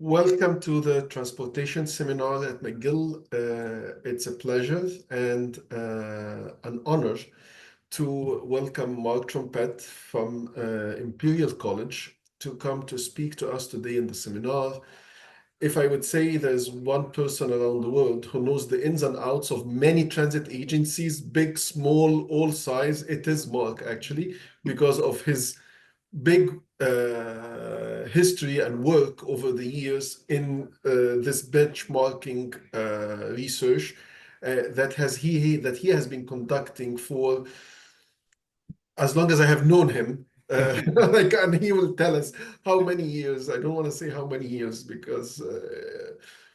Welcome to the transportation seminar at McGill. It's a pleasure and an honor to welcome Mark Trompet from Imperial College to come to speak to us today in the seminar. If I would say there's one person around the world who knows the ins and outs of many transit agencies, big, small, all size, it is Mark actually, because of his big history and work over the years in this benchmarking research that he has been conducting for as long as I have known him. And he will tell us how many years. I don't want to say how many years because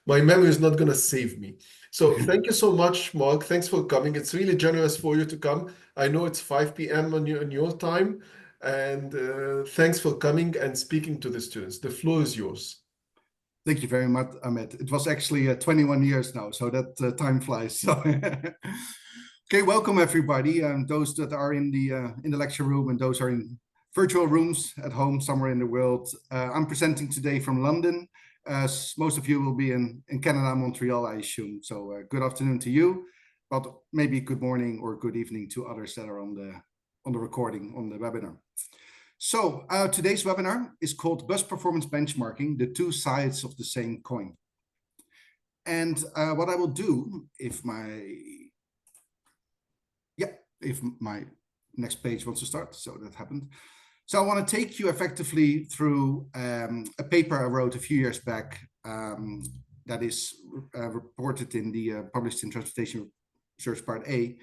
my memory is not going to save me. So thank you so much, Mark. Thanks for coming. It's really generous for you to come. I know it's 5 p.m. on your time. And thanks for coming and speaking to the students. The floor is yours. Thank you very much, Ahmed. It was actually 21 years now, so that time flies. So okay, welcome everybody, and those that are in the lecture room and those are in virtual rooms at home somewhere in the world. I'm presenting today from London, as most of you will be in Canada, Montreal, I assume. So good afternoon to you, but maybe good morning or good evening to others that are on the recording, on the webinar. So today's webinar is called Bus Performance Benchmarking, the two sides of the same coin. And what I will do, if my next page wants to start, so that happened. So I want to take you effectively through a paper I wrote a few years back that is reported in the published in Transportation Research Part A,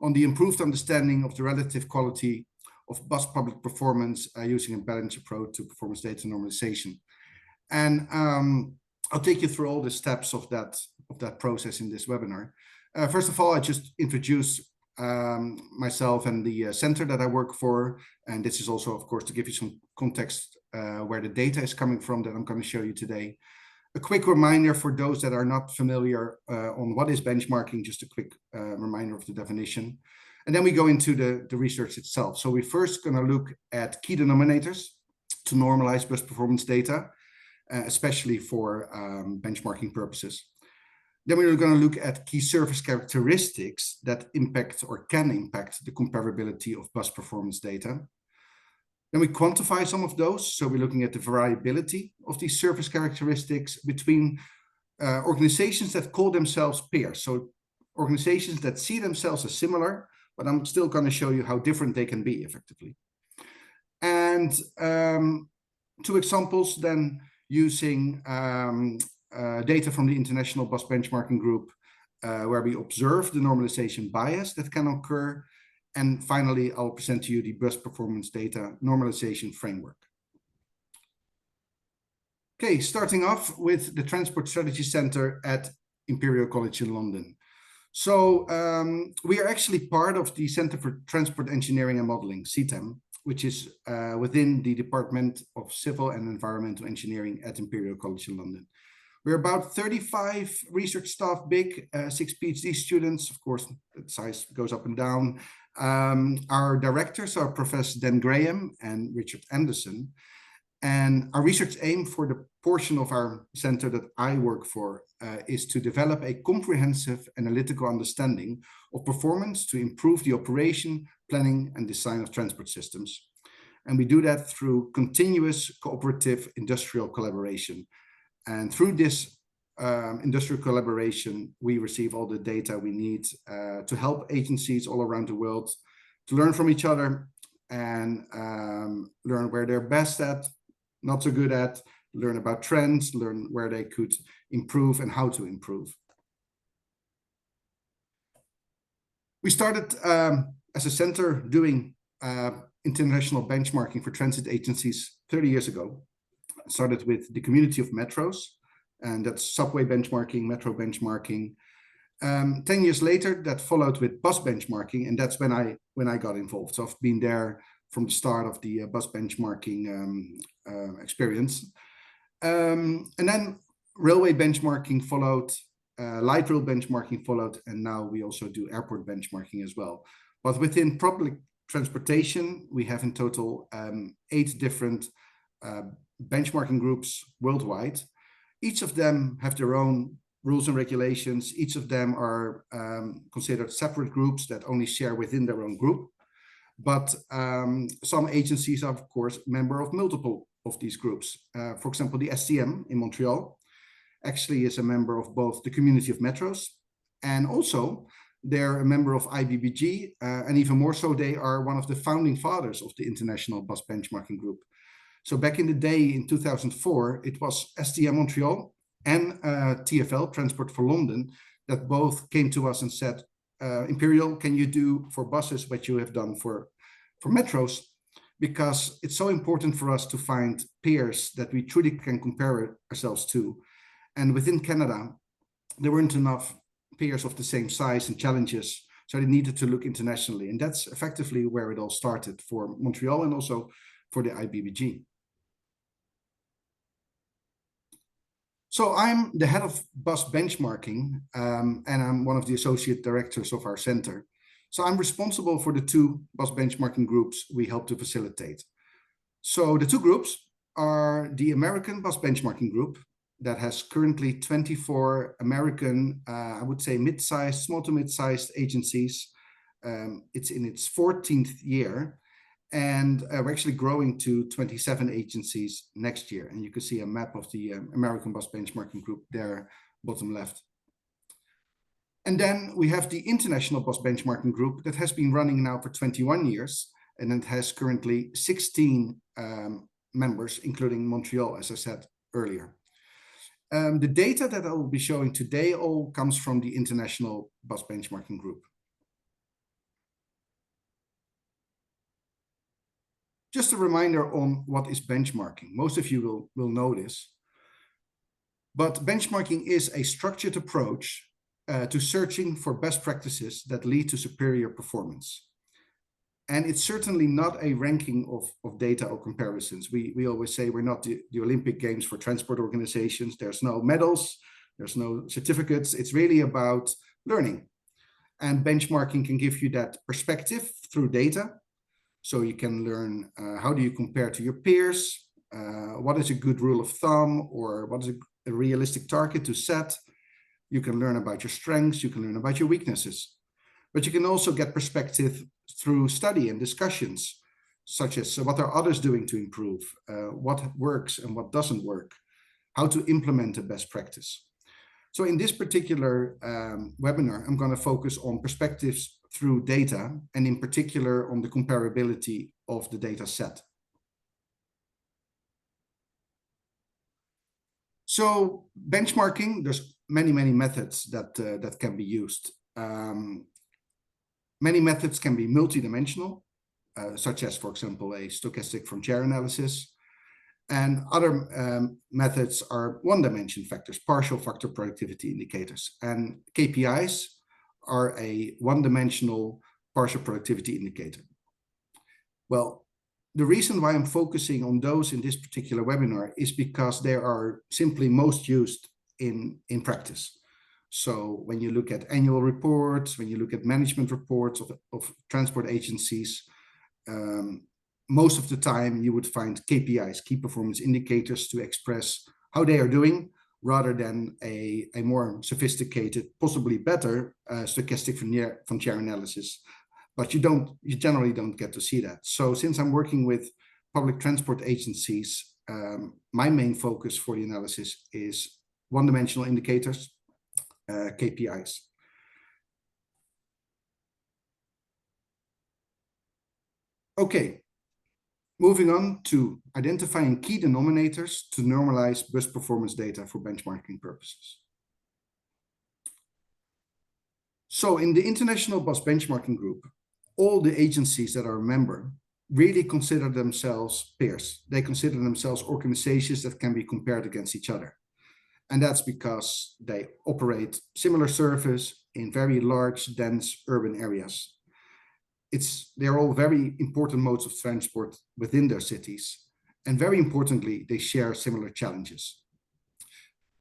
on the improved understanding of the relative quality of bus public performance using a balanced approach to performance data normalization. And I'll take you through all the steps of that process in this webinar. First of all, I just introduce myself and the center that I work for. And this is also, of course, to give you some context where the data is coming from that I'm going to show you today. A quick reminder for those that are not familiar on what is benchmarking, just a quick reminder of the definition. And then we go into the research itself. So we're first going to look at key denominators to normalize bus performance data, especially for benchmarking purposes. Then we're going to look at key service characteristics that impact or can impact the comparability of bus performance data. Then we quantify some of those. So we're looking at the variability of these service characteristics between organizations that call themselves peers. So organizations that see themselves as similar, but I'm still going to show you how different they can be effectively. And two examples then using data from the International Bus Benchmarking Group, where we observe the normalization bias that can occur. And finally, I'll present to you the bus performance data normalization framework. Okay, starting off with the Transport Strategy Center at Imperial College in London. So we are actually part of the Center for Transport Engineering and Modeling, CTEM, which is within the Department of Civil and Environmental Engineering at Imperial College in London. We're about 35 research staff big, 6 PhD students. Of course, the size goes up and down. Our directors are Professor Dan Graham and Richard Anderson. And our research aim for the portion of our center that I work for is to develop a comprehensive analytical understanding of performance to improve the operation, planning, and design of transport systems. And we do that through continuous cooperative industrial collaboration. And through this industrial collaboration, we receive all the data we need to help agencies all around the world to learn from each other and learn where they're best at, not so good at, learn about trends, learn where they could improve and how to improve. We started as a center doing international benchmarking for transit agencies 30 years ago. Started with the community of metros, and that's subway benchmarking, metro benchmarking. 10 years later, that followed with bus benchmarking, and that's when I got involved. So I've been there from the start of the bus benchmarking experience. And then railway benchmarking followed, light rail benchmarking followed, and now we also do airport benchmarking as well. But within public transportation, we have in total 8 different benchmarking groups worldwide. Each of them have their own rules and regulations. Each of them are considered separate groups that only share within their own group. But some agencies are, of course, member of multiple of these groups. For example, the STM in Montreal actually is a member of both the community of metros, and also they're a member of IBBG, and even more so, they are one of the founding fathers of the International Bus Benchmarking Group. So back in the day, in 2004, it was STM Montreal and TfL, Transport for London, that both came to us and said, Imperial, can you do for buses what you have done for metros? Because it's so important for us to find peers that we truly can compare ourselves to. And within Canada, there weren't enough peers of the same size and challenges, so they needed to look internationally. And that's effectively where it all started for Montreal and also for the IBBG. So I'm the head of bus benchmarking, and I'm one of the associate directors of our center. So I'm responsible for the two bus benchmarking groups we help to facilitate. So the two groups are the American Bus Benchmarking Group that has currently 24 American, I would say mid-sized, small to mid-sized agencies. It's in its 14th year, and we're actually growing to 27 agencies next year. And you can see a map of the American Bus Benchmarking Group there, bottom left. And then we have the International Bus Benchmarking Group that has been running now for 21 years, and it has currently 16 members, including Montreal, as I said earlier. The data that I will be showing today all comes from the International Bus Benchmarking Group. Just a reminder on what is benchmarking. Most of you will know this. But benchmarking is a structured approach to searching for best practices that lead to superior performance. And it's certainly not a ranking of data or comparisons. We always say we're not the Olympic Games for transport organizations. There's no medals, there's no certificates. It's really about learning. And benchmarking can give you that perspective through data. So you can learn how do you compare to your peers, what is a good rule of thumb, or what is a realistic target to set. You can learn about your strengths, you can learn about your weaknesses. But you can also get perspective through study and discussions, such as what are others doing to improve, what works and what doesn't work, how to implement a best practice. So in this particular webinar, I'm going to focus on perspectives through data, and in particular on the comparability of the data set. So benchmarking, there's many methods that can be used. Many methods can be multidimensional, such as, for example, a stochastic frontier analysis. And other methods are one-dimension factors, partial factor productivity indicators. And KPIs are a one-dimensional partial productivity indicator. Well, the reason why I'm focusing on those in this particular webinar is because they are simply most used in practice. So when you look at annual reports, when you look at management reports of transport agencies, most of the time you would find KPIs, key performance indicators, to express how they are doing, rather than a more sophisticated, possibly better stochastic frontier analysis. But you generally don't get to see that. So since I'm working with public transport agencies, my main focus for the analysis is one-dimensional indicators, KPIs. Okay, moving on to identifying key denominators to normalize bus performance data for benchmarking purposes. So in the International Bus Benchmarking Group, all the agencies that are a member really consider themselves peers. They consider themselves organizations that can be compared against each other. And that's because they operate similar service in very large, dense urban areas. They're all very important modes of transport within their cities. And very importantly, they share similar challenges.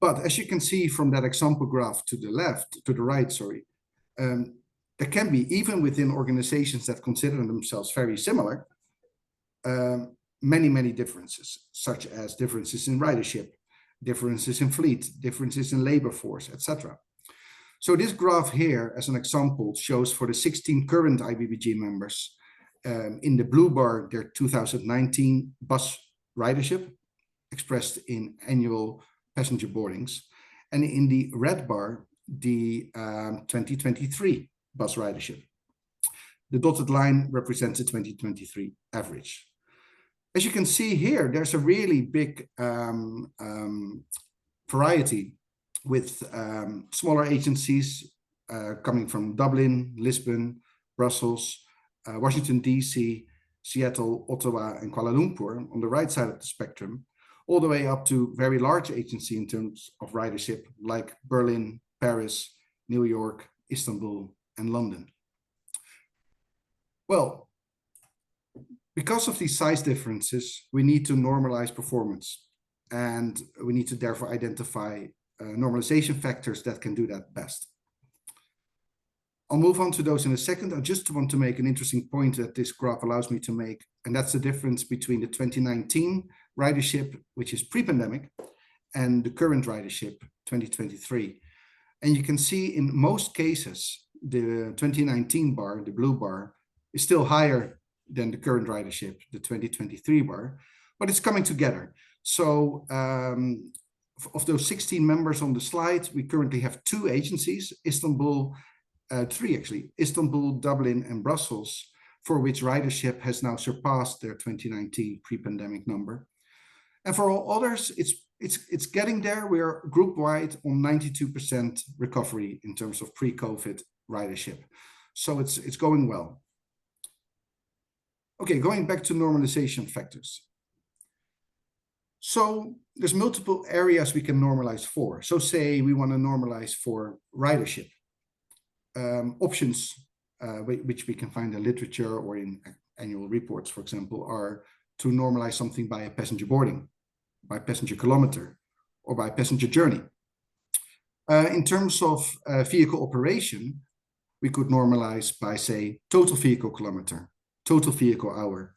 But as you can see from that example graph to the right, there can be, even within organizations that consider themselves very similar, many differences, such as differences in ridership, differences in fleet, differences in labor force, etc. So this graph here, as an example, shows for the 16 current IBBG members, in the blue bar, their 2019 bus ridership, expressed in annual passenger boardings, and in the red bar, the 2023 bus ridership. The dotted line represents the 2023 average. As you can see here, there's a really big variety with smaller agencies coming from Dublin, Lisbon, Brussels, Washington, D.C., Seattle, Ottawa, and Kuala Lumpur on the right side of the spectrum, all the way up to very large agency in terms of ridership like Berlin, Paris, New York, Istanbul, and London. Well, because of these size differences, we need to normalize performance, and we need to therefore identify normalization factors that can do that best. I'll move on to those in a second. I just want to make an interesting point that this graph allows me to make, and that's the difference between the 2019 ridership, which is pre-pandemic, and the current ridership, 2023. And you can see in most cases, the 2019 bar, the blue bar, is still higher than the current ridership, the 2023 bar, but it's coming together. So of those 16 members on the slide, we currently have 2 agencies, Istanbul, 3 actually, Istanbul, Dublin, and Brussels, for which ridership has now surpassed their 2019 pre-pandemic number. And for all others, it's getting there. We're group-wide on 92% recovery in terms of pre-COVID ridership. So it's going well. Okay, going back to normalization factors. So there's multiple areas we can normalize for. So say we want to normalize for ridership. Options which we can find in literature or in annual reports, for example, are to normalize something by a passenger boarding, by passenger kilometer, or by passenger journey. In terms of vehicle operation, we could normalize by, say, total vehicle kilometer, total vehicle hour,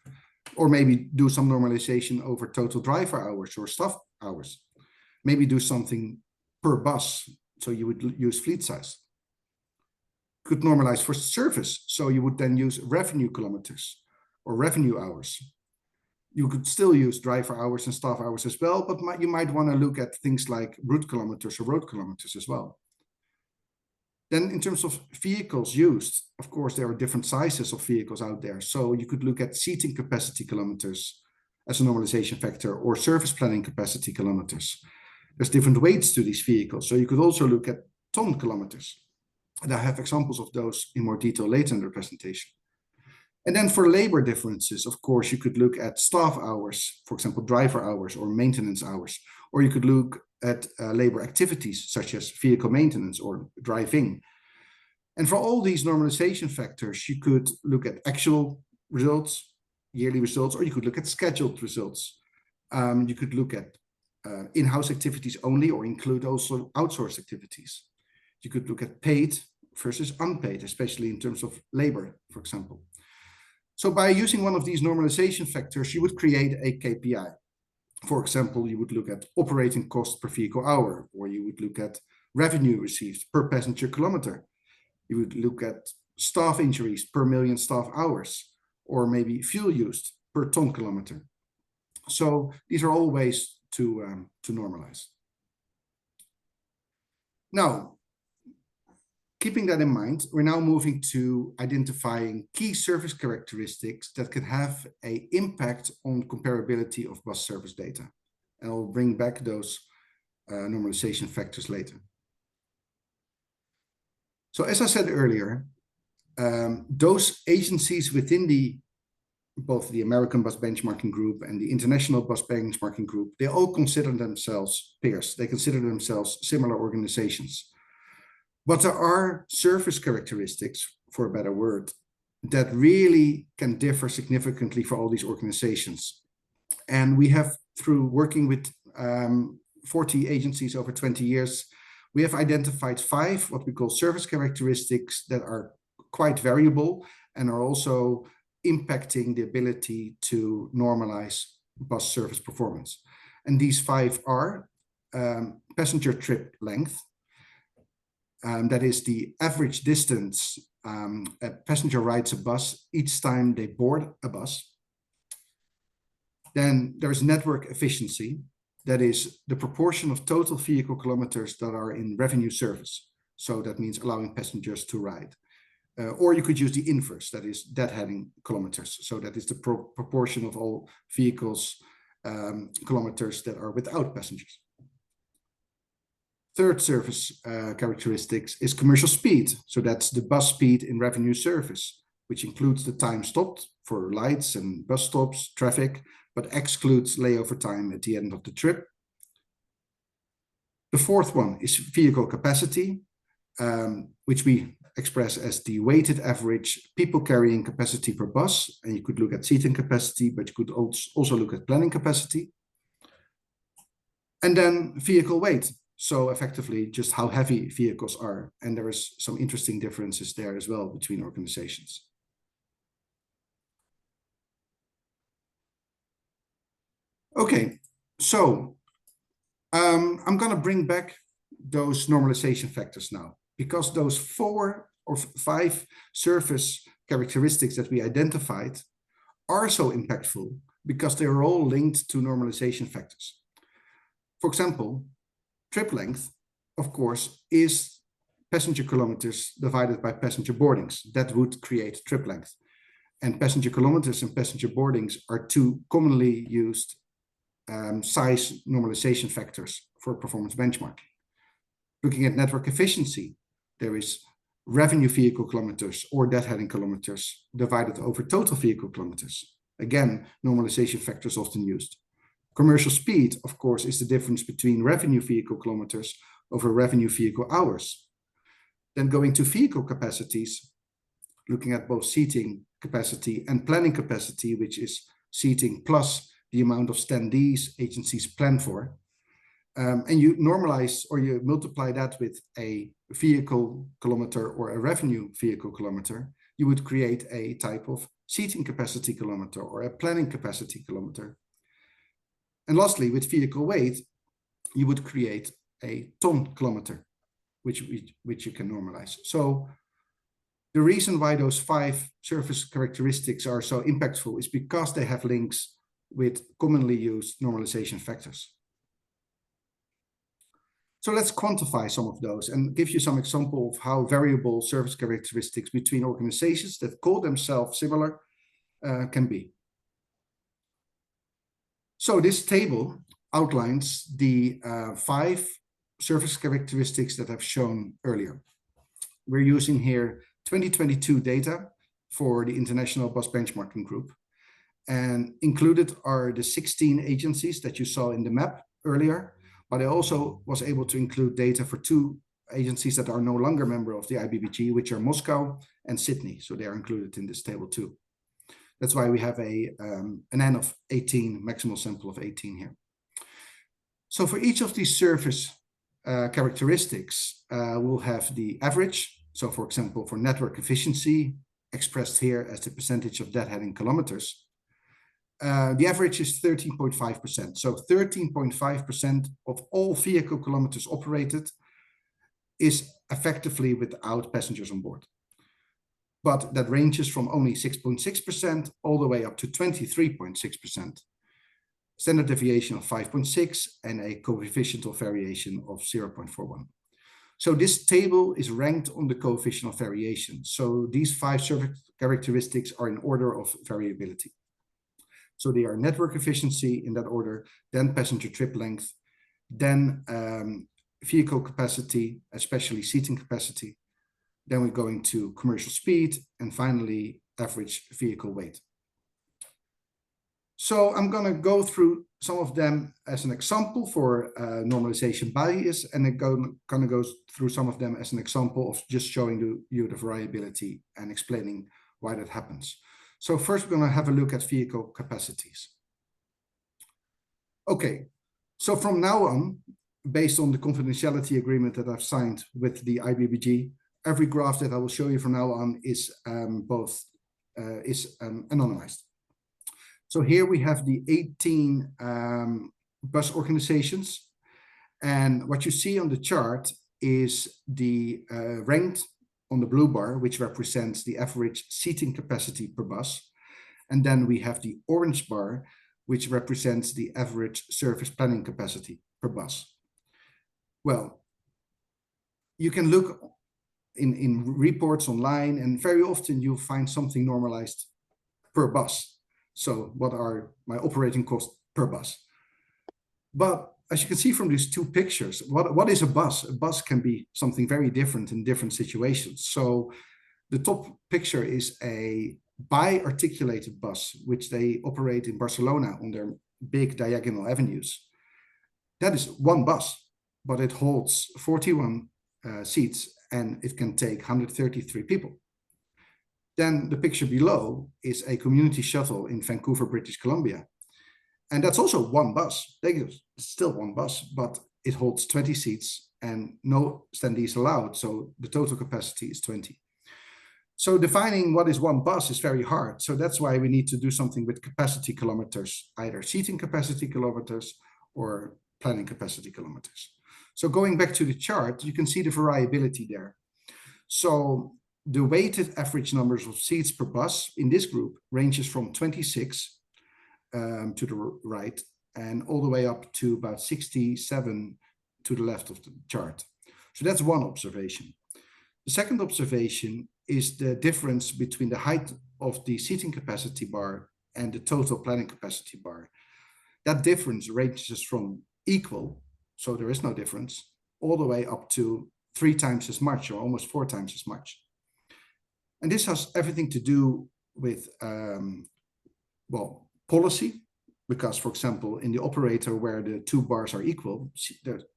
or maybe do some normalization over total driver hours or staff hours. Maybe do something per bus, so you would use fleet size. Could normalize for service, so you would then use revenue kilometers or revenue hours. You could still use driver hours and staff hours as well, but you might want to look at things like route kilometers or road kilometers as well. Then in terms of vehicles used, of course, there are different sizes of vehicles out there. So you could look at seating capacity kilometers as a normalization factor, or service planning capacity kilometers. There's different weights to these vehicles. So you could also look at ton kilometers. And I have examples of those in more detail later in the presentation. And then for labor differences, of course, you could look at staff hours, for example, driver hours or maintenance hours, or you could look at labor activities such as vehicle maintenance or driving. And for all these normalization factors, you could look at actual results, yearly results, or you could look at scheduled results. You could look at in-house activities only, or include also outsourced activities. You could look at paid versus unpaid, especially in terms of labor, for example. So by using one of these normalization factors, you would create a KPI. For example, you would look at operating cost per vehicle hour, or you would look at revenue received per passenger kilometer. You would look at staff injuries per million staff hours, or maybe fuel used per ton kilometer. So these are all ways to normalize. Now, keeping that in mind, we're now moving to identifying key service characteristics that can have an impact on comparability of bus service data. And I'll bring back those normalization factors later. So as I said earlier, those agencies within both the American Bus Benchmarking Group and the International Bus Benchmarking Group, they all consider themselves peers. They consider themselves similar organizations. But there are service characteristics, for a better word, that really can differ significantly for all these organizations. And we have, through working with 40 agencies over 20 years, we have identified 5 what we call service characteristics that are quite variable and are also impacting the ability to normalize bus service performance. And these 5 are passenger trip length. That is the average distance a passenger rides a bus each time they board a bus. Then there is network efficiency. That is the proportion of total vehicle kilometers that are in revenue service. So that means allowing passengers to ride. Or you could use the inverse, that is deadheading kilometers. So that is the proportion of all vehicles kilometers that are without passengers. Third service characteristics is commercial speed. So that's the bus speed in revenue service, which includes the time stopped for lights and bus stops, traffic, but excludes layover time at the end of the trip. The fourth one is vehicle capacity, which we express as the weighted average people carrying capacity per bus. And you could look at seating capacity, but you could also look at planning capacity. And then vehicle weight. So effectively just how heavy vehicles are. And there is some interesting differences there as well between organizations. Okay, so I'm going to bring back those normalization factors now, because those 4 or 5 surface characteristics that we identified are so impactful because they are all linked to normalization factors. For example, trip length, of course, is passenger kilometers divided by passenger boardings. That would create trip length. And passenger kilometers and passenger boardings are 2 commonly used size normalization factors for performance benchmarking. Looking at network efficiency, there is revenue vehicle kilometers or deadheading kilometers divided over total vehicle kilometers. Again, normalization factors often used. Commercial speed, of course, is the difference between revenue vehicle kilometers over revenue vehicle hours. Then going to vehicle capacities, looking at both seating capacity and planning capacity, which is seating plus the amount of standees agencies plan for. And you normalize or you multiply that with a vehicle kilometer or a revenue vehicle kilometer, you would create a type of seating capacity kilometer or a planning capacity kilometer. And lastly, with vehicle weight, you would create a ton kilometer, which you can normalize. So the reason why those 5 surface characteristics are so impactful is because they have links with commonly used normalization factors. So let's quantify some of those and give you some example of how variable surface characteristics between organizations that call themselves similar can be. So this table outlines the 5 surface characteristics that I've shown earlier. We're using here 2022 data for the International Bus Benchmarking Group. And included are the 16 agencies that you saw in the map earlier, but I also was able to include data for 2 agencies that are no longer member of the IBBG, which are Moscow and Sydney. So they are included in this table too. That's why we have an N of 18, maximal sample of 18 here. So for each of these surface characteristics, we'll have the average. So for example, for network efficiency, expressed here as the percentage of deadheading kilometers, the average is 13.5%. So 13.5% of all vehicle kilometers operated is effectively without passengers on board. But that ranges from only 6.6% all the way up to 23.6%. Standard deviation of 5.6 and a coefficient of variation of 0.41. So this table is ranked on the coefficient of variation. So these 5 surface characteristics are in order of variability. So they are network efficiency in that order, then passenger trip length, then vehicle capacity, especially seating capacity. Then we're going to commercial speed, and finally, average vehicle weight. So I'm going to go through some of them as an example for normalization bias, and I'm going to go through some of them as an example of just showing you the variability and explaining why that happens. So first, we're going to have a look at vehicle capacities. Okay, so from now on, based on the confidentiality agreement that I've signed with the IBBG, every graph that I will show you from now on is anonymized. So here we have the 18 bus organizations, And what you see on the chart is the ranked on the blue bar, which represents the average seating capacity per bus. And then we have the orange bar, which represents the average service planning capacity per bus. Well, you can look in reports online, and very often you'll find something normalized per bus. So what are my operating costs per bus? But as you can see from these two pictures, what is a bus? A bus can be something very different in different situations. So the top picture is a bi-articulated bus, which they operate in Barcelona on their big diagonal avenues. That is one bus, but it holds 41 seats and it can take 133 people. Then the picture below is a community shuttle in Vancouver, British Columbia. And that's also one bus. It's still one bus, but it holds 20 seats and no standees allowed. So the total capacity is 20. So defining what is one bus is very hard. So that's why we need to do something with capacity kilometers, either seating capacity kilometers or planning capacity kilometers. So going back to the chart, you can see the variability there. So the weighted average numbers of seats per bus in this group ranges from 26 to the right and all the way up to about 67 to the left of the chart. So that's one observation. The second observation is the difference between the height of the seating capacity bar and the total planning capacity bar. That difference ranges from equal, so there is no difference, all the way up to 3 times as much or almost 4 times as much. And this has everything to do with, well, policy, because, for example, in the operator where the 2 bars are equal,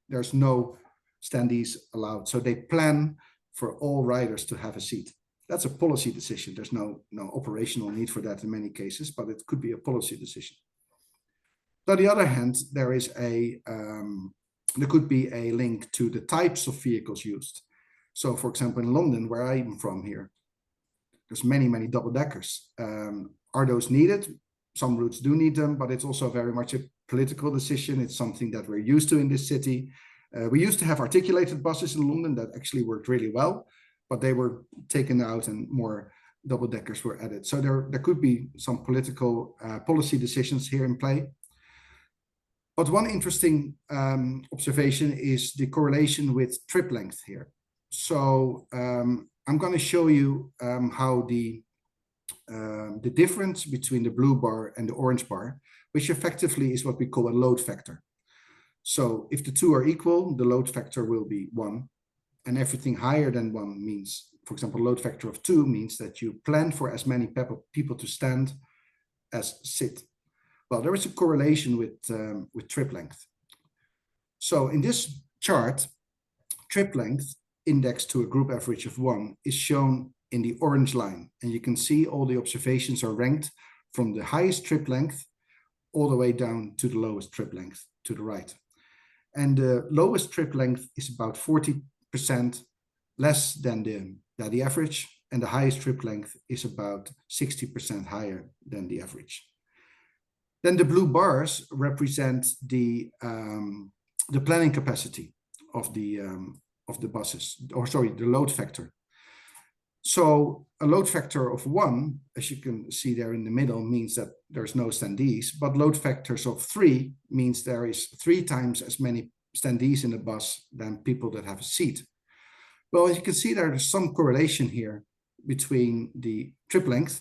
there's no standees allowed. So they plan for all riders to have a seat. That's a policy decision. There's no operational need for that in many cases, but it could be a policy decision. On the other hand, there could be a link to the types of vehicles used. So, for example, in London, where I'm from here, there's many double-deckers. Are those needed? Some routes do need them, but it's also very much a political decision. It's something that we're used to in this city. We used to have articulated buses in London that actually worked really well, but they were taken out and more double-deckers were added. So there could be some political policy decisions here in play. But one interesting observation is the correlation with trip length here. So I'm going to show you how the difference between the blue bar and the orange bar, which effectively is what we call a load factor. So if the 2 are equal, the load factor will be 1. And everything higher than 1 means, for example, load factor of 2 means that you plan for as many people to stand as sit. Well, there is a correlation with trip length. So in this chart, trip length indexed to a group average of 1 is shown in the orange line. And you can see all the observations are ranked from the highest trip length all the way down to the lowest trip length to the right. And the lowest trip length is about 40% less than the average, and the highest trip length is about 60% higher than the average. Then the blue bars represent the planning capacity of the buses, or sorry, the load factor. So a load factor of 1, as you can see there in the middle, means that there's no standees, but load factors of 3 means there is 3 times as many standees in the bus than people that have a seat. Well, as you can see, there's some correlation here between the trip length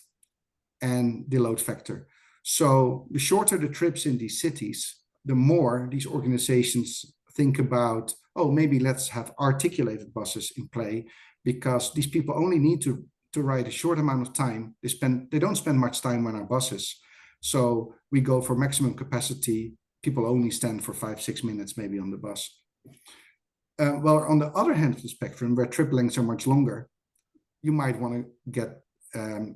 and the load factor. So the shorter the trips in these cities, the more these organizations think about, oh, maybe let's have articulated buses in play, because these people only need to ride a short amount of time. They don't spend much time on our buses. So we go for maximum capacity. People only stand for 5-6 minutes maybe on the bus. Well, on the other hand of the spectrum, where trip lengths are much longer, you might want to get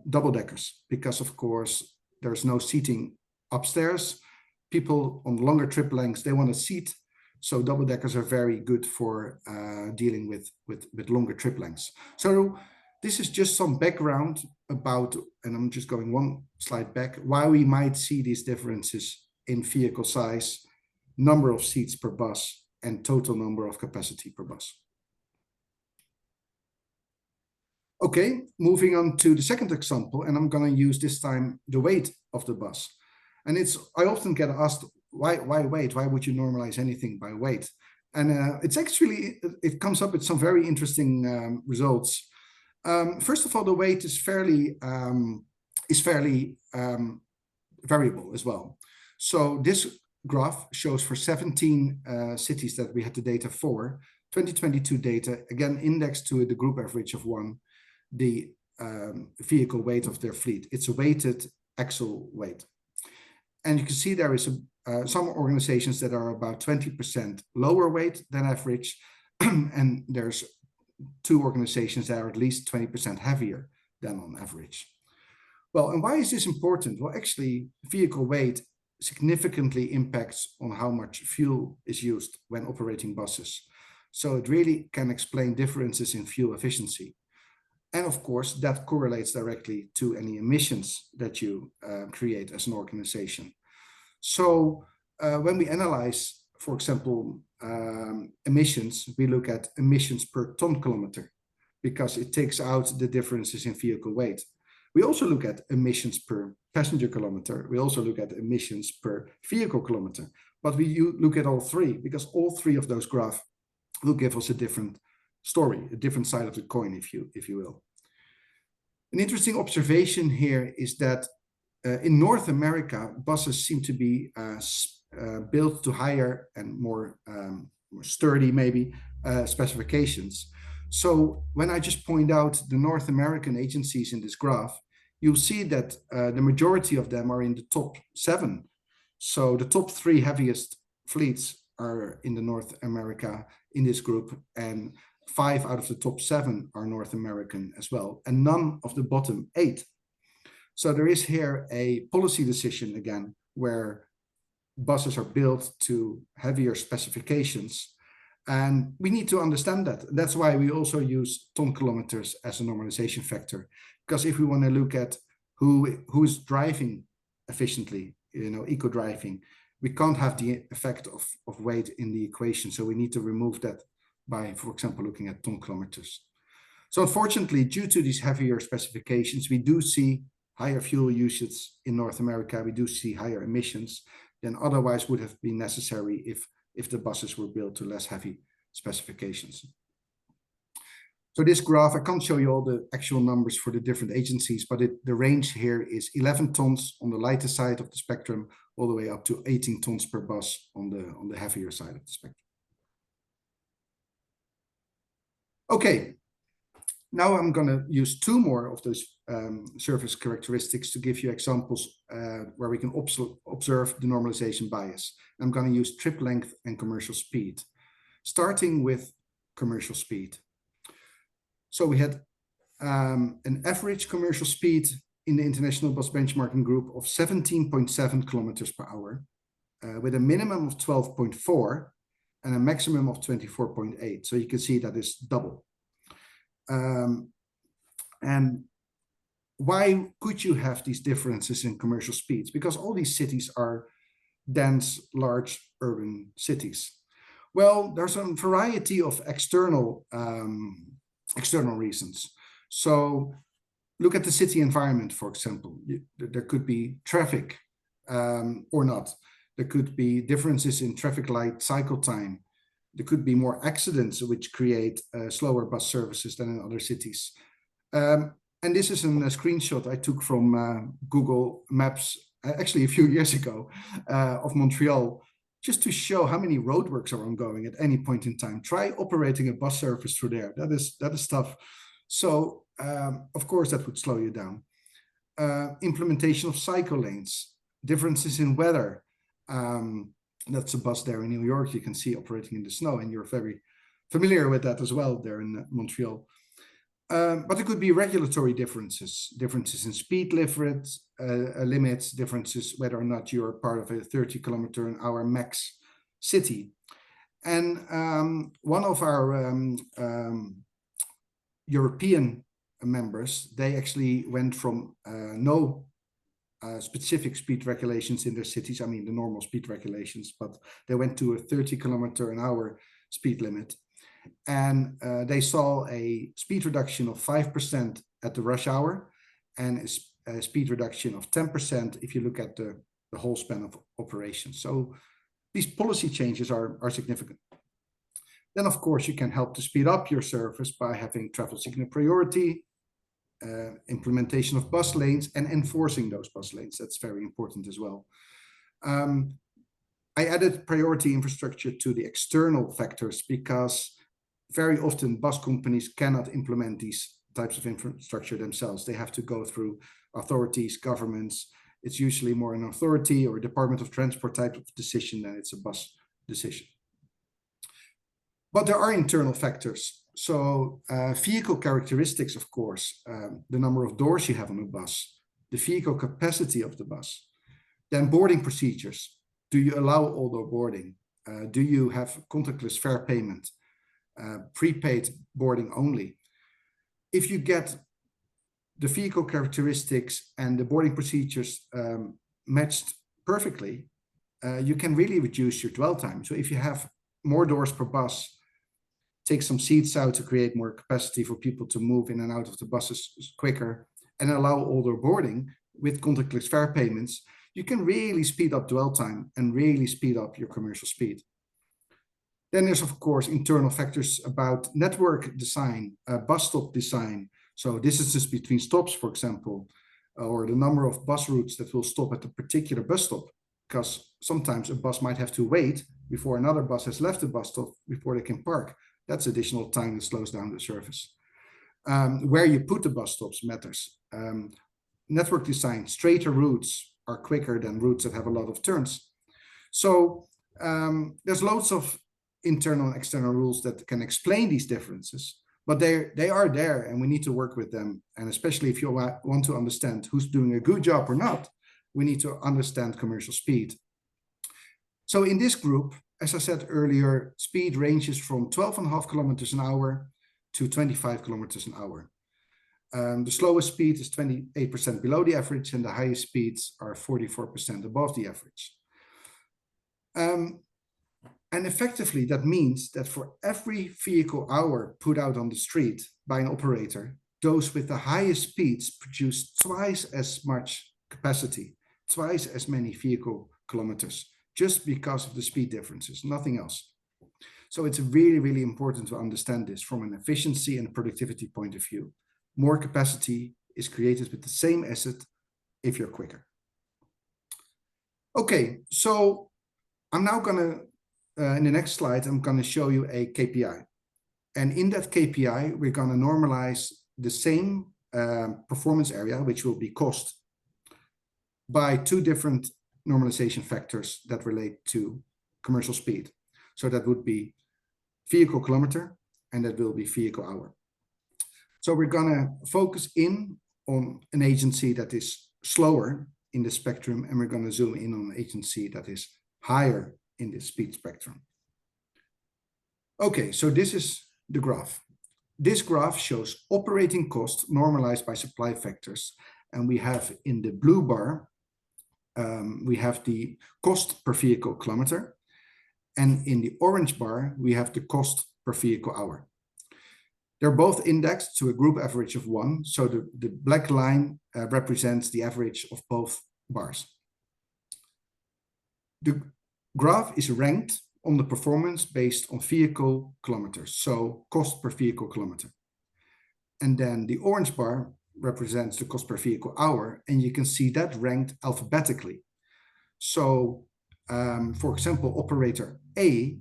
double-deckers, because of course there's no seating upstairs. People on longer trip lengths, they want a seat. So double-deckers are very good for dealing with longer trip lengths. So this is just some background about, and I'm just going one slide back, why we might see these differences in vehicle size, number of seats per bus, and total number of capacity per bus. Okay, moving on to the second example, and I'm going to use this time the weight of the bus. And I often get asked, why weight? Why would you normalize anything by weight? And it comes up with some very interesting results. First of all, the weight is fairly variable as well. So this graph shows for 17 cities that we had the data for, 2022 data, again indexed to the group average of 1, the vehicle weight of their fleet. It's a weighted axle weight. And you can see there is some organizations that are about 20% lower weight than average, and there's 2 organizations that are at least 20% heavier than on average. Well, and why is this important? Well, actually, vehicle weight significantly impacts on how much fuel is used when operating buses. So it really can explain differences in fuel efficiency. And of course, that correlates directly to any emissions that you create as an organization. So when we analyze, for example, emissions, we look at emissions per ton kilometer because it takes out the differences in vehicle weight. We also look at emissions per passenger kilometer. We also look at emissions per vehicle kilometer. But we look at all 3 because all 3 of those graphs will give us a different story, a different side of the coin, if you will. An interesting observation here is that in North America, buses seem to be built to higher and more sturdy, maybe, specifications. So when I just point out the North American agencies in this graph, you'll see that the majority of them are in the top 7. So the top 3 heaviest fleets are in the North America in this group, and 5 out of the top 7 are North American as well, and none of the bottom 8. So there is here a policy decision again, where buses are built to heavier specifications. And we need to understand that. That's why we also use ton kilometers as a normalization factor. Because if we want to look at who is driving efficiently, eco driving, we can't have the effect of weight in the equation. So we need to remove that by, for example, looking at ton kilometers. So unfortunately, due to these heavier specifications, we do see higher fuel usage in North America. We do see higher emissions than otherwise would have been necessary if the buses were built to less heavy specifications. So this graph, I can't show you all the actual numbers for the different agencies, but the range here is 11 tons on the lighter side of the spectrum, all the way up to 18 tons per bus on the heavier side of the spectrum. Okay, now I'm going to use 2 more of those surface characteristics to give you examples where we can observe the normalization bias. I'm going to use trip length and commercial speed, starting with commercial speed. So we had an average commercial speed in the International Bus Benchmarking Group of 17.7 kilometers per hour, with a minimum of 12.4 and a maximum of 24.8. So you can see that is double. And why could you have these differences in commercial speeds? Because all these cities are dense, large urban cities. Well, there's a variety of external reasons. So look at the city environment, for example. There could be traffic or not. There could be differences in traffic light cycle time. There could be more accidents, which create slower bus services than in other cities. And this is a screenshot I took from Google Maps, actually a few years ago, of Montreal, just to show how many roadworks are ongoing at any point in time. Try operating a bus service through there. That is tough. So of course that would slow you down. Implementation of cycle lanes, differences in weather. That's a bus there in New York. You can see operating in the snow, and you're very familiar with that as well there in Montreal. But it could be regulatory differences in speed limits, differences whether or not you're part of a 30 kilometer an hour max city. And one of our European members, they actually went from no specific speed regulations in their cities. I mean, the normal speed regulations, but they went to a 30 km/h speed limit. And they saw a speed reduction of 5% at the rush hour and a speed reduction of 10% if you look at the whole span of operations. So these policy changes are significant. Then, of course, you can help to speed up your service by having traffic signal priority, implementation of bus lanes, and enforcing those bus lanes. That's very important as well. I added priority infrastructure to the external factors because very often bus companies cannot implement these types of infrastructure themselves. They have to go through authorities, governments. It's usually more an authority or a Department of Transport type of decision than it's a bus decision. But there are internal factors. So vehicle characteristics, of course, the number of doors you have on a bus, the vehicle capacity of the bus, then boarding procedures. Do you allow all-door boarding? Do you have contactless fare payment? Prepaid boarding only? If you get the vehicle characteristics and the boarding procedures matched perfectly, you can really reduce your dwell time. So if you have more doors per bus, take some seats out to create more capacity for people to move in and out of the buses quicker, and allow all-door boarding with contactless fare payments, you can really speed up dwell time and really speed up your commercial speed. Then there's, of course, internal factors about network design, bus stop design. So distances between stops, for example, or the number of bus routes that will stop at a particular bus stop, because sometimes a bus might have to wait before another bus has left the bus stop before they can park. That's additional time that slows down the service. Where you put the bus stops matters. Network design, straighter routes are quicker than routes that have a lot of turns. So there's loads of internal and external rules that can explain these differences, but they are there and we need to work with them. And especially if you want to understand who's doing a good job or not, we need to understand commercial speed. So in this group, as I said earlier, speed ranges from 12.5 km/h to 25 km/h. The slowest speed is 28% below the average, and the highest speeds are 44% above the average. And effectively, that means that for every vehicle hour put out on the street by an operator, those with the highest speeds produce twice as much capacity, twice as many vehicle kilometers, just because of the speed differences, nothing else. So it's really, really important to understand this from an efficiency and productivity point of view. More capacity is created with the same asset if you're quicker. Okay, so I'm now gonna, in the next slide, I'm gonna show you a KPI. And in that KPI, we're gonna normalize the same performance area, which will be cost, by two different normalization factors that relate to commercial speed. So that would be vehicle kilometer, and that will be vehicle hour. So we're gonna focus in on an agency that is slower in the spectrum, and we're gonna zoom in on an agency that is higher in the speed spectrum. Okay, so this is the graph. This graph shows operating cost normalized by supply factors. And we have in the blue bar, we have the cost per vehicle kilometer. And in the orange bar, we have the cost per vehicle hour. They're both indexed to a group average of 1. So the black line represents the average of both bars. The graph is ranked on the performance based on vehicle kilometers, so cost per vehicle kilometer. And then the orange bar represents the cost per vehicle hour, and you can see that ranked alphabetically. So, for example, operator A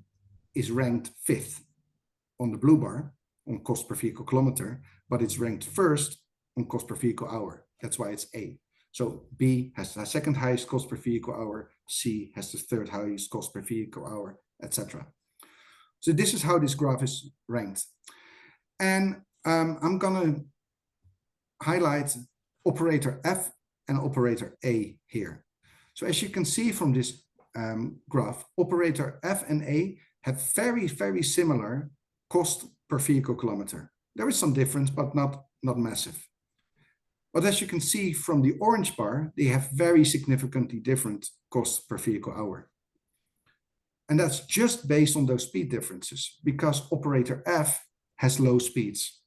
is ranked 5th on the blue bar on cost per vehicle kilometer, but it's ranked 1st on cost per vehicle hour. That's why it's A. So B has the second highest cost per vehicle hour, C has the third highest cost per vehicle hour, etc. So this is how this graph is ranked. And I'm gonna highlight operator F and operator A here. So as you can see from this graph, operator F and A have very, very similar cost per vehicle kilometer. There is some difference, but not massive. But as you can see from the orange bar, they have very significantly different costs per vehicle hour. And that's just based on those speed differences, because operator F has low speeds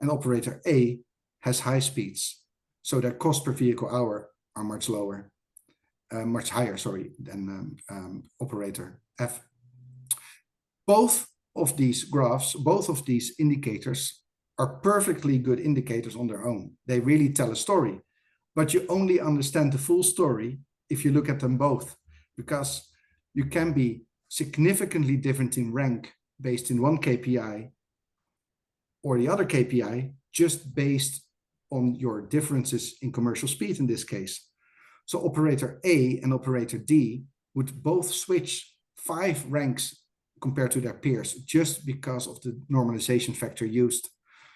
and operator A has high speeds. So their cost per vehicle hour are much lower, much higher, sorry, than operator F. Both of these graphs, both of these indicators are perfectly good indicators on their own. They really tell a story, but you only understand the full story if you look at them both, because you can be significantly different in rank based in one KPI or the other KPI just based on your differences in commercial speed in this case. So operator A and operator D would both switch 5 ranks compared to their peers just because of the normalization factor used.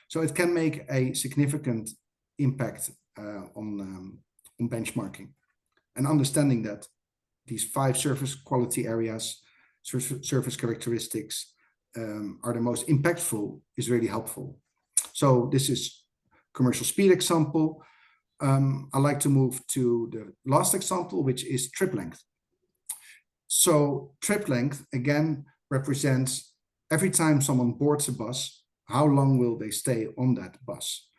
So it can make a significant impact on benchmarking. And understanding that these 5 surface quality areas, surface characteristics are the most impactful is really helpful. So this is commercial speed example. I'd like to move to the last example, which is trip length. So trip length, again, represents every time someone boards a bus, how long will they stay on that bus?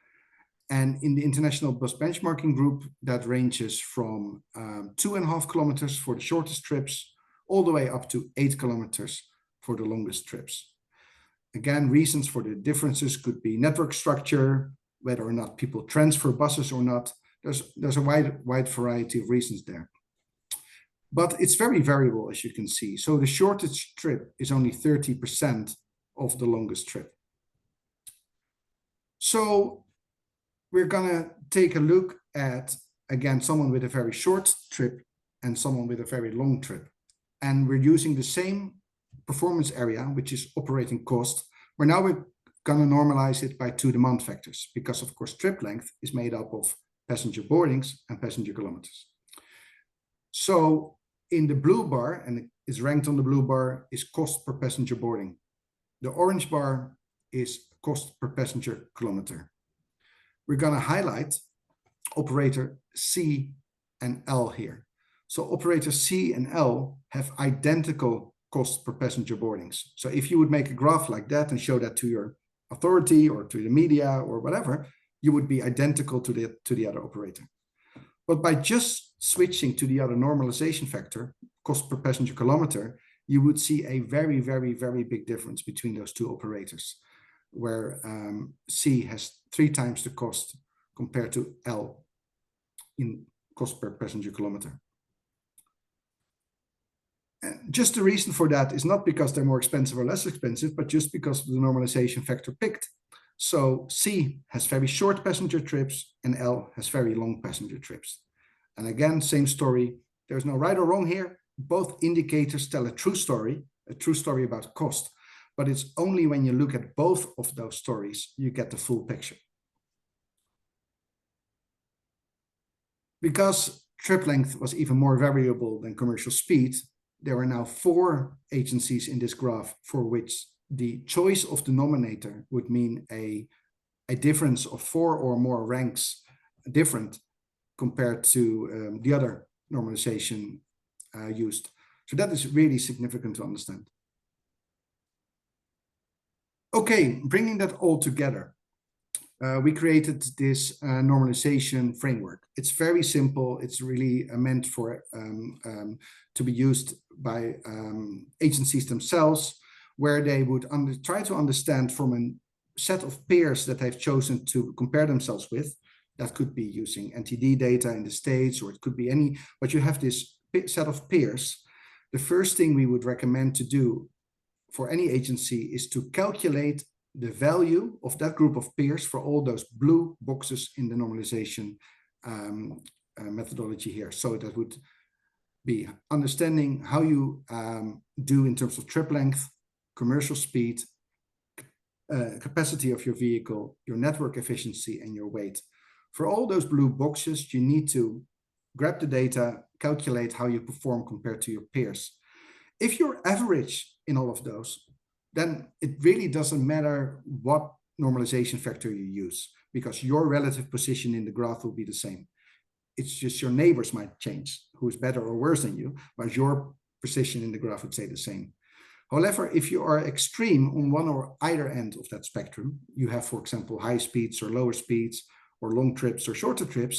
And in the International Bus Benchmarking Group, that ranges from 2.5 kilometers for the shortest trips, all the way up to 8 kilometers for the longest trips. Again, reasons for the differences could be network structure, whether or not people transfer buses or not. There's a wide variety of reasons there. But it's very variable, as you can see. So the shortest trip is only 30% of the longest trip. So we're gonna take a look at, again, someone with a very short trip and someone with a very long trip. And we're using the same performance area, which is operating cost, where now we're gonna normalize it by 2 demand factors, because of course trip length is made up of passenger boardings and passenger kilometers. So in the blue bar, and it's ranked on the blue bar, is cost per passenger boarding. The orange bar is cost per passenger kilometer. We're gonna highlight operator C and L here. So operator C and L have identical cost per passenger boardings. So if you would make a graph like that and show that to your authority or to the media or whatever, you would be identical to the other operator. But by just switching to the other normalization factor, cost per passenger kilometer, you would see a very, very, very big difference between those 2 operators, where C has 3 times the cost compared to L in cost per passenger kilometer. And just the reason for that is not because they're more expensive or less expensive, but just because of the normalization factor picked. So C has very short passenger trips and L has very long passenger trips. And again, same story. There's no right or wrong here. Both indicators tell a true story about cost. But it's only when you look at both of those stories, you get the full picture. Because trip length was even more variable than commercial speed, there are now 4 agencies in this graph for which the choice of denominator would mean a difference of 4 or more ranks different compared to the other normalization used. So that is really significant to understand. Okay, bringing that all together, we created this normalization framework. It's very simple. It's really meant for to be used by agencies themselves, where they would try to understand from a set of peers that they've chosen to compare themselves with. That could be using NTD data in the States, or it could be any, but you have this set of peers. The first thing we would recommend to do for any agency is to calculate the value of that group of peers for all those blue boxes in the normalization methodology here. So that would be understanding how you do in terms of trip length, commercial speed, capacity of your vehicle, your network efficiency, and your weight. For all those blue boxes, you need to grab the data, calculate how you perform compared to your peers. If you're average in all of those, then it really doesn't matter what normalization factor you use, because your relative position in the graph will be the same. It's just your neighbors might change, who is better or worse than you, but your position in the graph would stay the same. However, if you are extreme on one or either end of that spectrum, you have, for example, high speeds or lower speeds, or long trips or shorter trips,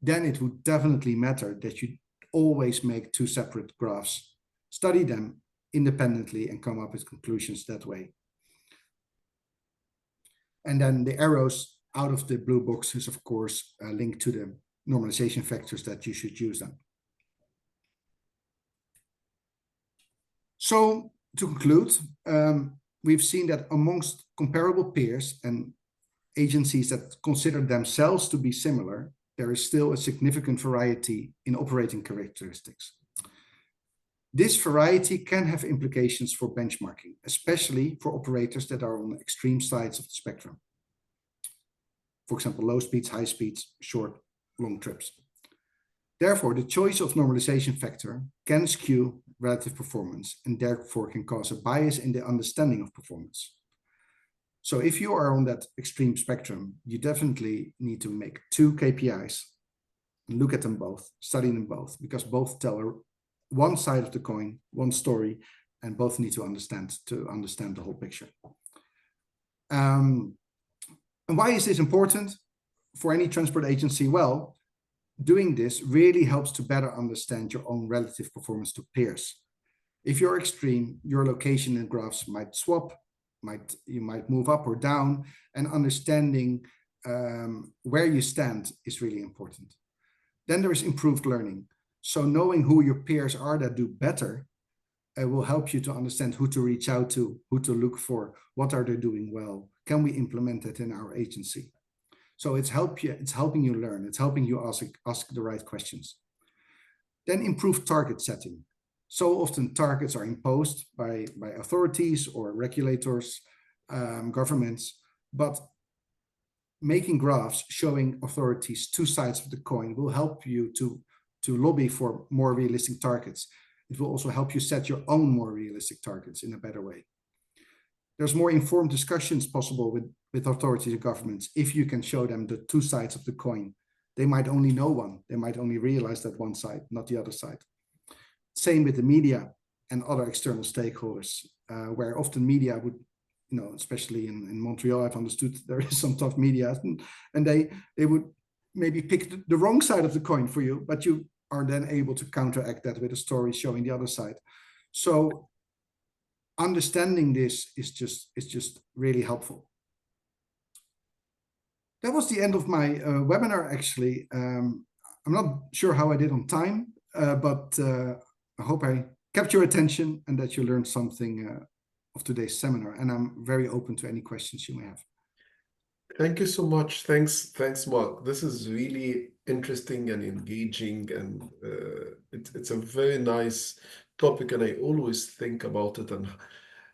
then it would definitely matter that you always make two separate graphs, study them independently, and come up with conclusions that way. And then the arrows out of the blue box is, of course, linked to the normalization factors that you should use them. So to conclude, we've seen that amongst comparable peers and agencies that consider themselves to be similar, there is still a significant variety in operating characteristics. This variety can have implications for benchmarking, especially for operators that are on extreme sides of the spectrum. For example, low speeds, high speeds, short, long trips. Therefore, the choice of normalization factor can skew relative performance and therefore can cause a bias in the understanding of performance. So if you are on that extreme spectrum, you definitely need to make two KPIs, look at them both, study them both, because both tell one side of the coin, one story, and both need to understand the whole picture. And why is this important for any transport agency? Well, doing this really helps to better understand your own relative performance to peers. If you're extreme, your location and graphs might swap, you might move up or down, and understanding where you stand is really important. Then there is improved learning. So knowing who your peers are that do better will help you to understand who to reach out to, who to look for, what are they doing well, can we implement it in our agency? So it's helping you learn, it's helping you ask the right questions. Then improved target setting. So often targets are imposed by authorities or regulators, governments, but making graphs showing authorities two sides of the coin will help you to lobby for more realistic targets. It will also help you set your own more realistic targets in a better way. There's more informed discussions possible with authorities and governments if you can show them the two sides of the coin. They might only know one. They might only realize that one side, not the other side. Same with the media and other external stakeholders, where often media would, especially in Montreal, I've understood there is some tough media, and they would maybe pick the wrong side of the coin for you, but you are then able to counteract that with a story showing the other side. So understanding this is just really helpful. That was the end of my webinar, actually. I'm not sure how I did on time, but I hope I kept your attention and that you learned something of today's seminar. And I'm very open to any questions you may have. Thank you so much. Thanks, Mark. This is really interesting and engaging, and it's a very nice topic, and I always think about it. And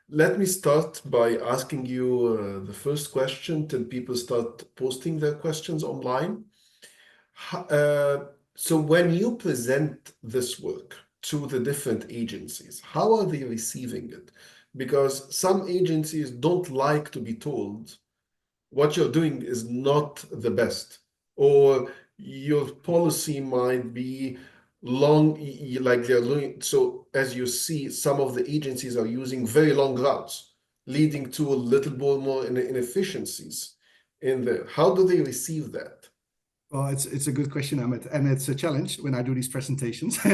let me start by asking you the first question till people start posting their questions online. So when you present this work to the different agencies, how are they receiving it? Because some agencies don't like to be told what you're doing is not the best, or your policy might be long, like they're doing. So as you see, some of the agencies are using very long routes, leading to a little bit more inefficiencies in there. How do they receive that? Well, it's a good question, Amit, and it's a challenge when I do these presentations. I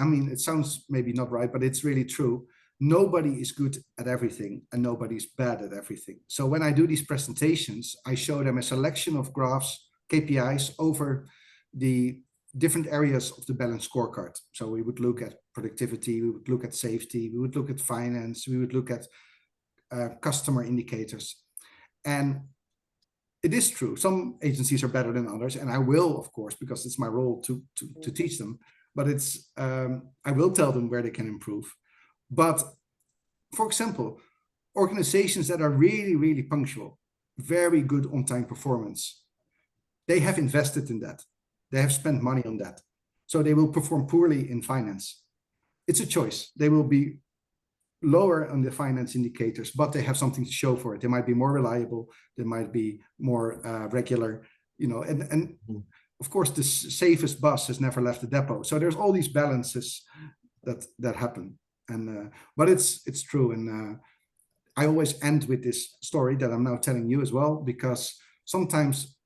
mean, it sounds maybe not right, but it's really true. Nobody is good at everything and nobody's bad at everything. So when I do these presentations, I show them a selection of graphs, KPIs over the different areas of the balanced scorecard. So we would look at productivity, we would look at safety, we would look at finance, we would look at customer indicators. And it is true, some agencies are better than others, and I will, of course, because it's my role to teach them, but I will tell them where they can improve. But for example, organizations that are really, really punctual, very good on-time performance, they have invested in that. They have spent money on that. So they will perform poorly in finance. It's a choice. They will be lower on the finance indicators, but they have something to show for it. They might be more reliable, they might be more regular, and of course, the safest bus has never left the depot. So there's all these balances that happen, and but it's true. And I always end with this story that I'm now telling you as well, because sometimes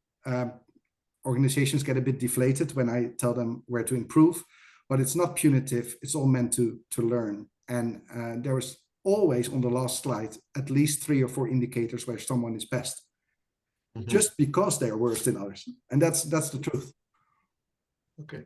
organizations get a bit deflated when I tell them where to improve, but it's not punitive. It's all meant to learn. And there is always on the last slide at least 3 or 4 indicators where someone is best, just because they are worse than others, and that's the truth. Okay,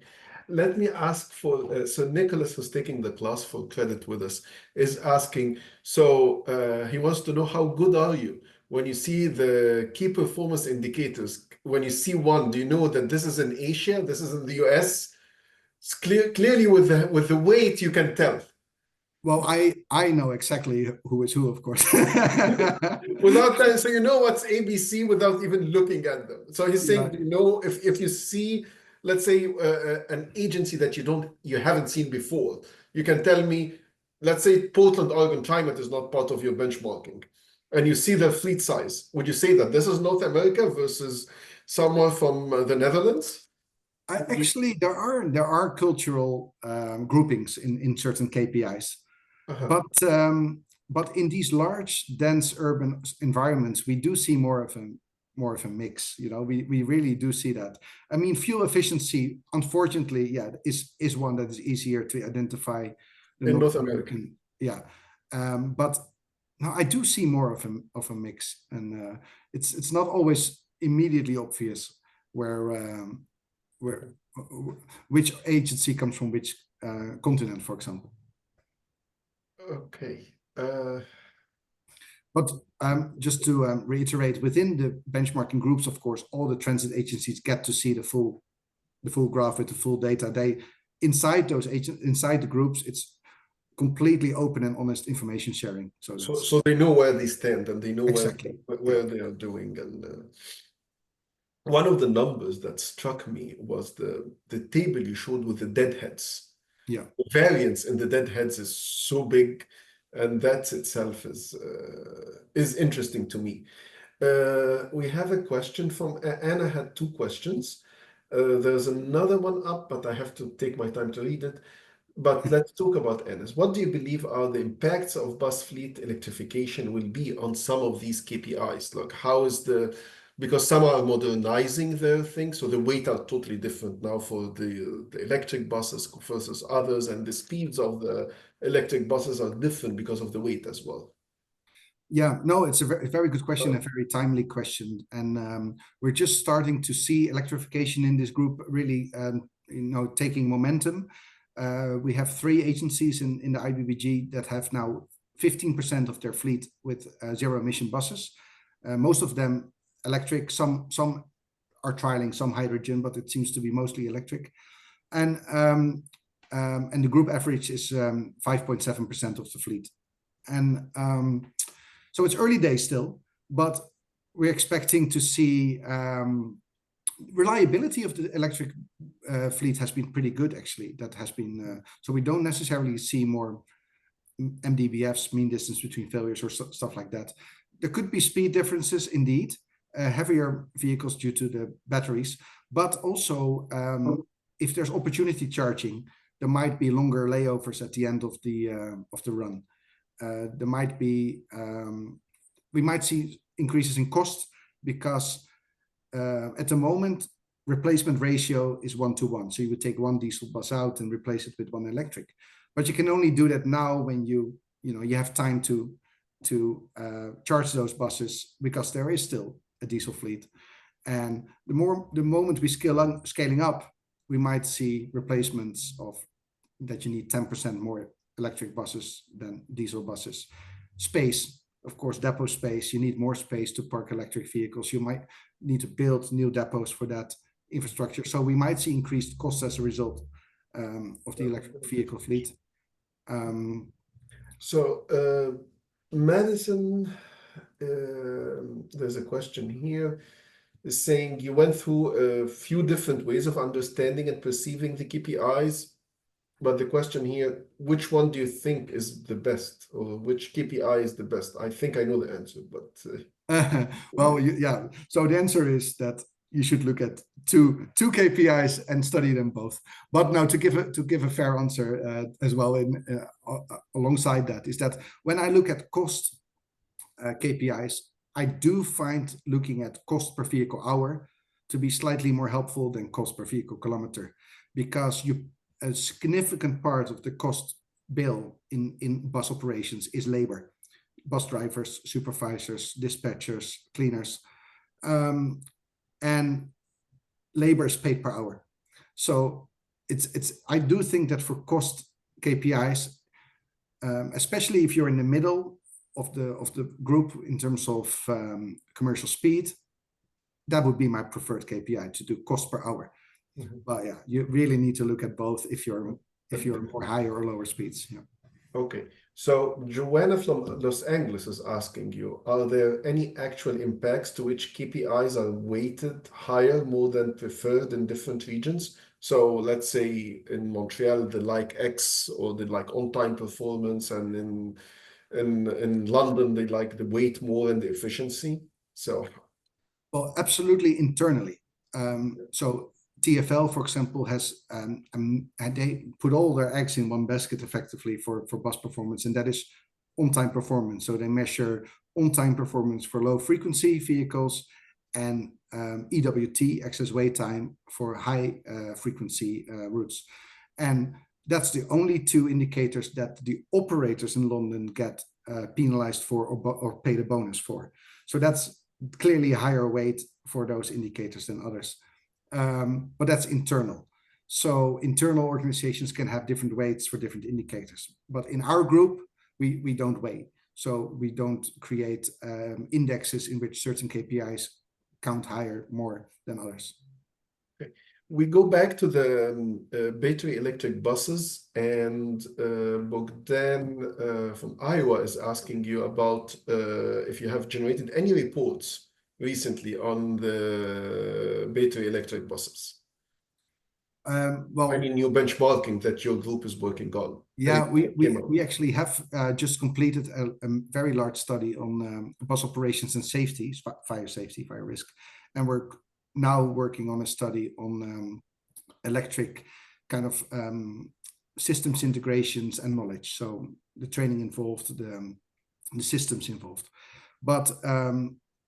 let me ask for so Nicholas, who's taking the class for credit with us, is asking. So he wants to know, how good are you when you see the key performance indicators? When you see one, do you know that this is in Asia, this is in the US? It's clearly with the weight you can tell. Well, I know exactly who is who, of course. Without that, so you know what's ABC without even looking at them. So he's saying, Yeah. you know, if you see, let's say, an agency that you haven't seen before, you can tell me, let's say Portland, Oregon Climate is not part of your benchmarking, and you see the fleet size. Would you say that this is North America versus somewhere from the Netherlands? Actually, there are cultural groupings in certain KPIs. But in these large, dense urban environments, we do see more of a mix. We really do see that. I mean, fuel efficiency, unfortunately, yeah, is one that is easier to identify than in North America. Yeah, but no, I do see more of a mix, and it's not always immediately obvious where which agency comes from which continent, for example. Okay. But just to reiterate, within the benchmarking groups, of course, all the transit agencies get to see the full graph with the full data. They inside the groups, it's completely open and honest information sharing. So they know where they stand, and they know exactly where they are doing. And one of the numbers that struck me was the table you showed with the deadheads. Yeah, the variance in the deadheads is so big, and that itself is interesting to me. We have a question from Anna. Had 2 questions. There's another one up, but I have to take my time to read it. But let's talk about Anna's. What do you believe are the impacts of bus fleet electrification will be on some of these KPIs? Like, how is because some are modernizing their things, so the weight are totally different now for the electric buses versus others, and the speeds of the electric buses are different because of the weight as well. Yeah, no, it's a very good question, a very timely question, and we're just starting to see electrification in this group really, taking momentum. We have 3 agencies in the IBBG that have now 15% of their fleet with zero emission buses. Most of them electric. Some are trialing some hydrogen, but it seems to be mostly electric. And the group average is 5.7% of the fleet. And so it's early days still, but we're expecting to see reliability of the electric fleet has been pretty good, actually. That has been so we don't necessarily see more MDBFs, mean distance between failures, or stuff like that. There could be speed differences indeed, heavier vehicles due to the batteries, but also if there's opportunity charging, there might be longer layovers at the end of the run. There might be we might see increases in cost because at the moment replacement ratio is 1-to-1. So you would take one diesel bus out and replace it with one electric, but you can only do that now when you have time to charge those buses, because there is still a diesel fleet. And the moment we scaling up, we might see replacements of that you need 10% more electric buses than diesel buses. Space, of course, depot space. You need more space to park electric vehicles. You might need to build new depots for that infrastructure. So we might see increased costs as a result of the electric vehicle fleet. Madison, there's a question here, is saying you went through a few different ways of understanding and perceiving the KPIs. But the question here, which one do you think is the best, or which KPI is the best? I think I know the answer, but Well, yeah. So the answer is that you should look at two KPIs and study them both. But now to give a fair answer as well alongside that is that when I look at cost KPIs, I do find looking at cost per vehicle hour to be slightly more helpful than cost per vehicle kilometer, because a significant part of the cost bill in bus operations is labor. Bus drivers, supervisors, dispatchers, cleaners, and labor is paid per hour. So I do think that for cost KPIs, especially if you're in the middle of the group in terms of commercial speed, that would be my preferred KPI, to do cost per hour. But yeah, you really need to look at both if you're more higher or lower speeds. Yeah. Okay, so Joanna from Los Angeles is asking you, are there any actual impacts to which KPIs are weighted higher, more than preferred in different regions? So let's say in Montreal, they like X, or they like on-time performance, and in London, they like the weight more and the efficiency. So, well, absolutely internally. So TfL, for example, has they put all their eggs in one basket effectively for bus performance, and that is on-time performance. So they measure on-time performance for low-frequency vehicles and EWT, excess wait time, for high-frequency routes. And that's the only two indicators that the operators in London get penalized for or paid a bonus for. So that's clearly a higher weight for those indicators than others. But that's internal. So internal organizations can have different weights for different indicators. But in our group, we don't weigh. So we don't create indexes in which certain KPIs count higher, more than others. Okay. We go back to the battery electric buses, and Bogdan from Iowa is asking you about if you have generated any reports recently on the battery electric buses. Well, I mean, your benchmarking that your group is working on. Yeah, we actually have just completed a very large study on bus operations and safety, fire risk, and we're now working on a study on electric kind of systems integrations and knowledge. So the training involved, the systems involved, but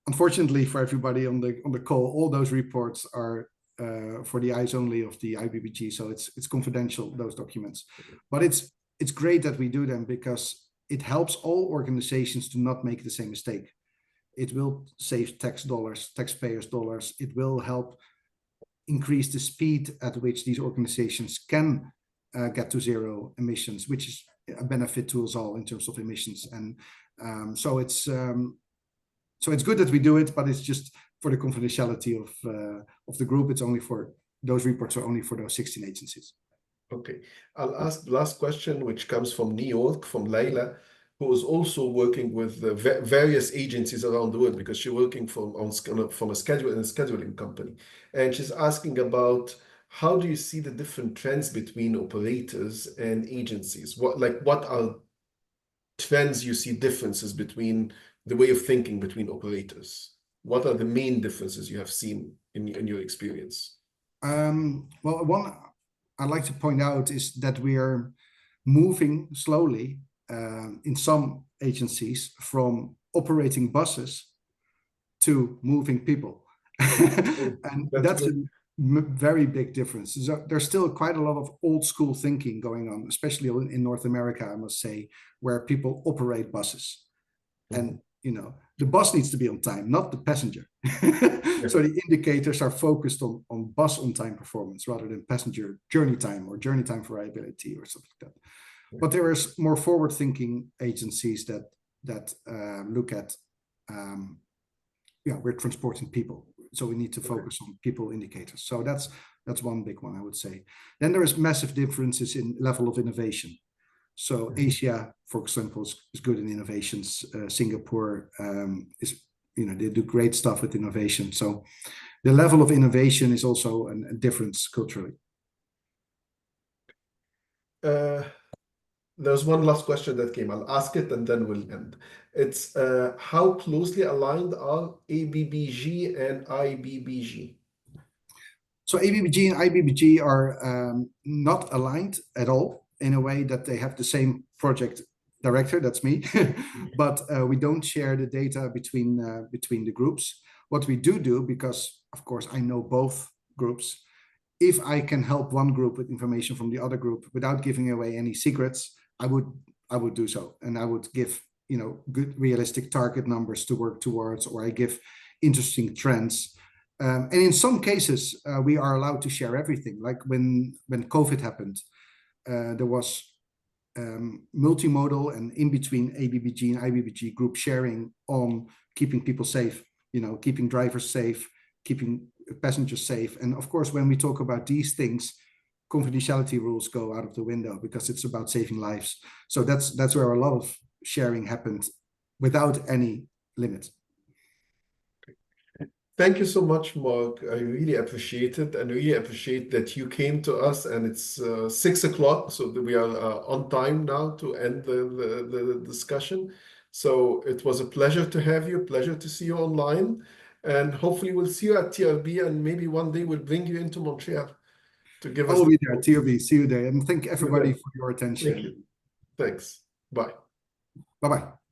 unfortunately for everybody on the call, all those reports are for the eyes only of the IBBG, so it's confidential, those documents. But it's great that we do them, because it helps all organizations to not make the same mistake. It will save taxpayers' dollars. It will help increase the speed at which these organizations can get to zero emissions, which is a benefit to us all in terms of emissions. And so it's good that we do it, but it's just for the confidentiality of the group. It's only for those reports, are only for those 16 agencies. Okay, I'll ask the last question, which comes from New York, from Layla, who is also working with various agencies around the world, because she's working from a scheduling company, and she's asking about, how do you see the different trends between operators and agencies? What are trends you see, differences between the way of thinking between operators? What are the main differences you have seen in your experience? Well, one I'd like to point out is that we are moving slowly in some agencies from operating buses to moving people. And that's a very big difference. There's still quite a lot of old school thinking going on, especially in North America, I must say, where people operate buses. And the bus needs to be on time, not the passenger. So the indicators are focused on bus on-time performance rather than passenger journey time or journey time variability or something like that. But there is more forward-thinking agencies that look at, we're transporting people, so we need to focus on people indicators. So that's one big one, I would say. Then there is massive differences in level of innovation. So Asia, for example, is good in innovations. Singapore is, they do great stuff with innovation. So the level of innovation is also a difference culturally. there's one last question that came. I'll ask it and then we'll end. It's how closely aligned are ABBG and IBBG? So ABBG and IBBG are not aligned at all in a way that they have the same project director, that's me, but we don't share the data between the groups. What we do, because of course I know both groups, if I can help one group with information from the other group without giving away any secrets, I would do so, and I would give good realistic target numbers to work towards, or I give interesting trends. And in some cases, we are allowed to share everything. Like when COVID happened, there was multimodal and in between ABBG and IBBG group sharing on keeping people safe, keeping drivers safe, keeping passengers safe. And of course, when we talk about these things, confidentiality rules go out of the window because it's about saving lives. So that's where a lot of sharing happened without any limit. Thank you so much, Mark. I really appreciate it, and really appreciate that you came to us. And it's 6 o'clock, so we are on time now to end the discussion. So it was a pleasure to have you, pleasure to see you online, and hopefully we'll see you at TRB, and maybe one day we'll bring you into Montreal to give I us. will be there, TRB. See you there, and thank everybody Yeah. for your Thank attention. you. Thanks. Bye. Bye-bye.